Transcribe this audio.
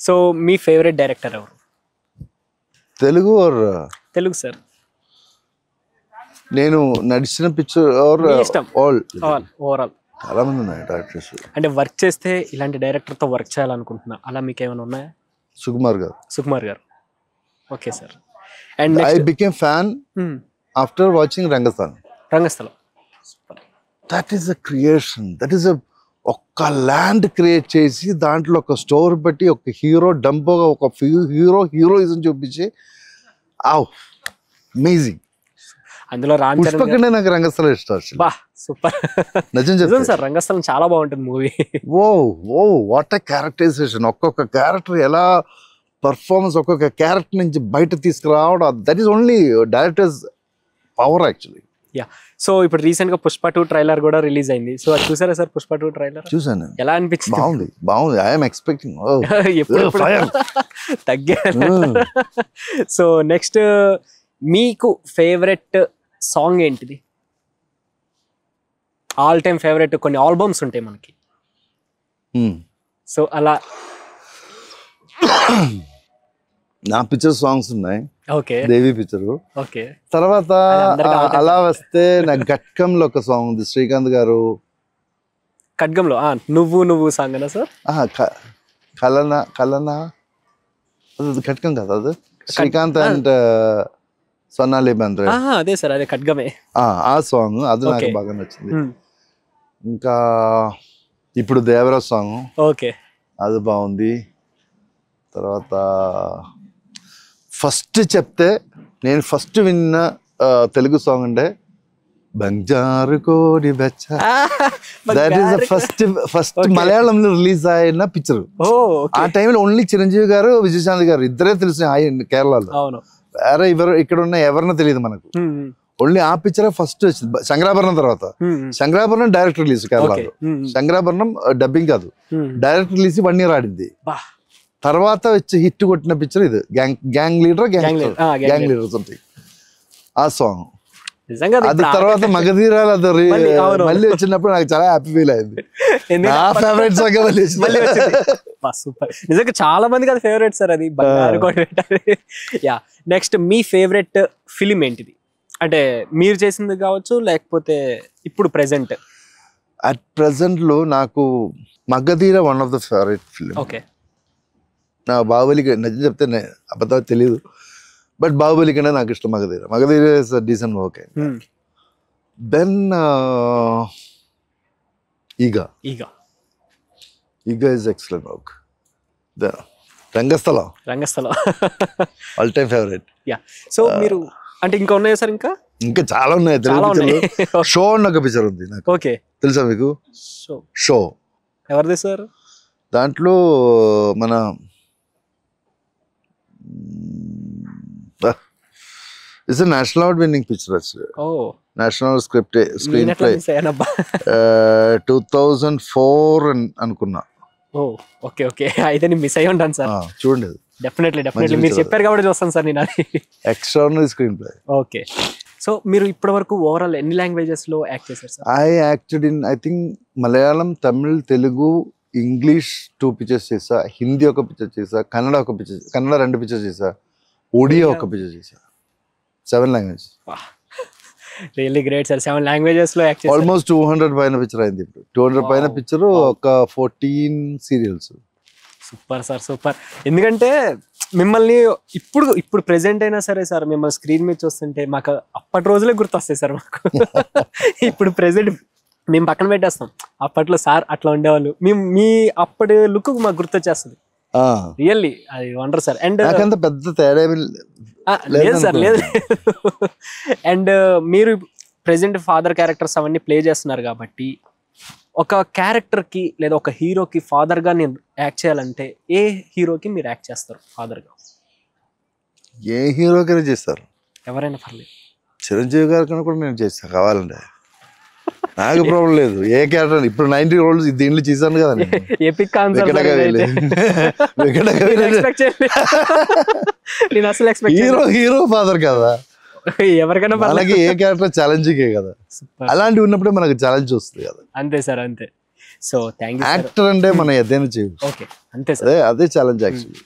So మీ favourite director ఎవరు? Telugu or Telugu sir. నేను నడిచిన పిక్చర్ ఆర్ ఇష్టం ఆల్ ఓవరాల్. చాలా మంది ఉన్నాయి డైరెక్టర్స్. అంటే వర్క్ చేస్తే ఇలాంటి డైరెక్టర్తో వర్క్ చేయాలనుకుంటున్నా, అలా మీకు ఏమైనా ఉన్నాయా? సుకుమార్ గారు. సుకుమార్ గారు, okay sir. And I became fan after watching Rangasthalam. Rangasthalam, that is a creation, that is ఒక్క ల్యాండ్ క్రియేట్ చేసి దాంట్లో ఒక స్టోర్ పెట్టి ఒక హీరో డంపోగా ఒక హీరోయిజం చూపించి అమేజింగ్. అందులో రామ్ చరణ్ పుష్పకంటే నాకు రంగస్థలం ఇష్టం. బా సూపర్. నిజం సార్, రంగస్థలం చాలా బాగుంటుంది movie. Oh what a characterization, ఒక్కొక్క క్యారెక్టర్ ఎలా పర్ఫార్మెన్స్, ఒక్కొక్క క్యారెక్టర్ నుంచి బయట తీసుకురావడం, that is only director's power actually. Ya. So ఇప్పుడు రీసెంట్ గా పుష్ప 2 ట్రైలర్ కూడా రిలీజ్ అయింది. సో అది చూసారా సార్? పుష్ప 2 ట్రైలర్ చూసాను. ఎలా అనిపించింది? బాగుంది. ఐఎమ్ ఎక్స్పెక్టింగ్ ఎప్పుడు తగ్గా. సో నెక్స్ట్ మీకు ఫేవరెట్ సాంగ్ ఏంటిది? All time favourite. కొన్ని ఆల్బమ్స్ ఉంటాయి మనకి, సో అలా. నా పిక్చర్ సాంగ్స్ ఉన్నాయి. ఓకే, దేవి పిక్చర్. ఓకే. తర్వాత అలా వస్తే నాకు ఘట్కంలో ఒక సాంగ్ ఉంది, శ్రీకాంత్ గారు. ఖడ్గంలో నువ్వు నువ్వు సాంగ్ అనా సార్? కలనా ఘట్కం కదా అది, శ్రీకాంత్ అండ్ సొన్నాలి బెంద్రే. అదే సార్, అదే ఖడ్గమే. ఆ సాంగ్ అది నాకు బాగా నచ్చింది. ఇంకా ఇప్పుడు దేవరాజ్ సాంగ్, ఓకే, అది బాగుంది. తర్వాత ఫస్ట్ చెప్తే నేను ఫస్ట్ విన్న తెలుగు సాంగ్ అంటే బంజారు కోడి బెచ్చ. దట్ ఈస్ ద ఫస్ట్ మలయాళంలో రిలీజ్ అయిన పిక్చర్. ఆ టైంలో ఓన్లీ చిరంజీవి గారు, విజయశాంతి గారు ఇద్దరే తెలిసిన కేరళలో. వేరే ఇక్కడ ఉన్న ఎవరినో తెలియదు మనకు. ఓన్లీ ఆ పిక్చర్ ఫస్ట్ వచ్చింది. శంకరాభరణం తర్వాత, శంకరాభరణం డైరెక్ట్ రిలీజ్ కేరళలో. శంకరాభరణం డబ్బింగ్ కాదు, డైరెక్ట్ రిలీజ్ 1 year ఆడింది. తర్వాత వచ్చి హిట్ కొట్టిన పిక్చర్ ఇది, గ్యాంగ్ లీడర్ సంథింగ్ ఆ సాంగ్. అది తర్వాత మగధీరాలు అది మళ్ళీ వచ్చినప్పుడు నాకు చాలా హ్యాపీ ఫీల్ అయింది. నా ఫేవరెట్ సాంగ్ సూపర్. నిజంగా చాలా మందికి అది ఫేవరెట్ సార్, అది. యా. నెక్స్ట్ మీ ఫేవరెట్ ఫిలిం ఏంటిది? అంటే మీరు చేసింది కావచ్చు, లేకపోతే ఇప్పుడు ప్రెసెంట్. అట్ ప్రెసెంట్ లో నాకు Magadheera one of the favourite film. Okay. నా బాహుబలికి నిజం చెప్తే అబద్ధాలు తెలియదు, బట్ బాహుబలి కన్నా నాకు ఇష్టం Magadheera. Magadheera is decent work. Then Eega is excellent work. Rangasthalam all time favourite. Yeah. So మీరు అంటే ఇంకా ఉన్నాయా సార్? ఇంకా చాలా ఉన్నాయి. షో అన్న ఒక పిక్చర్ ఉంది నాకు. ఓకే, తెలుసా మీకు? షో ఎవరిది సార్? దాంట్లో మన it's national award winning picture actually. National screen play 2004 అనుకున్నా. ఓకే, అయితే నేను మిస్ అయ్యి ఉంటాను సార్. చూడండి, డెఫినెట్లీ మీరు చెప్పారు కాబట్టి చూస్తాను సార్ నేను. అది extraordinary screen play. Okay. So మీరు ఇప్పటి వరకు ఓవరాల్ ఎన్ని లాంగ్వేజెస్ లో యాక్ట్ చేశారు sir? I acted in I think Malayalam, Tamil, Telugu, English 2 pictures చేసా, హిందీ ఒక పిక్చర్ చేసా, కన్నడ 2 పిక్చర్స్ చేసా, ఒడియా 1 పిక్చర్ చేసా. 7 languages. Really great sir. 7 languages లో యాక్ట్ చేశారు. ఆల్మోస్ట్ 200 పైన పిక్చర్ అయింది. ఇప్పుడు 200 పైన పిక్చర్, ఒక 14 సీరియల్స్. Super sir, super. ఎందుకంటే మిమ్మల్ని ఇప్పుడు ప్రెసెంట్ అయినా సరే సార్, మిమ్మల్ని స్క్రీన్ మీద చూస్తుంటే మాకు అప్పటి రోజులే గుర్తొస్తాయి సార్ మాకు. ఇప్పుడు ప్రెసెంట్ మేము పక్కన పెట్టేస్తాం, అప్పట్లో సార్ అట్లా ఉండేవాళ్ళు, మీ అప్పటి లుక్ మాకు గుర్తొచ్చేస్తుంది. రియల్లీ అది వండర్ సార్. అండ్ పెద్ద తేడా లేదు సార్, లేదు. అండ్ మీరు ప్రెసెంట్ ఫాదర్ క్యారెక్టర్స్ అవన్నీ ప్లే చేస్తున్నారు కాబట్టి, ఒక క్యారెక్టర్కి లేదా ఒక హీరోకి ఫాదర్గా నేను యాక్ట్ చేయాలంటే ఏ హీరోకి మీరు యాక్ట్ చేస్తారు ఫాదర్గా? ఏ హీరోకైనా చేస్తారు, ఎవరైనా పర్లేదు. చిరంజీవి గారి కన్నా కూడా నేను చేస్తాను కావాలంటే, నాకు ప్రాబ్లం లేదు. ఏ క్యారెక్టర్ ఇప్పుడు 90 roles దీంట్లో చేశాను కదా. హీరో ఫాదర్ కదా, ఎవరికైనా మనకి ఏ క్యారెక్టర్ ఛాలెంజింగ్ కదా. అలాంటివి ఉన్నప్పుడే మనకు ఛాలెంజ్ వస్తుంది కదా. అంతే సార్, అంతే. So thank you. యాక్టర్ అంటే మనం ఏదైనా చేయొచ్చు. ఓకే, అంతే సార్. అదే ఛాలెంజ్ యాక్చువల్లీ.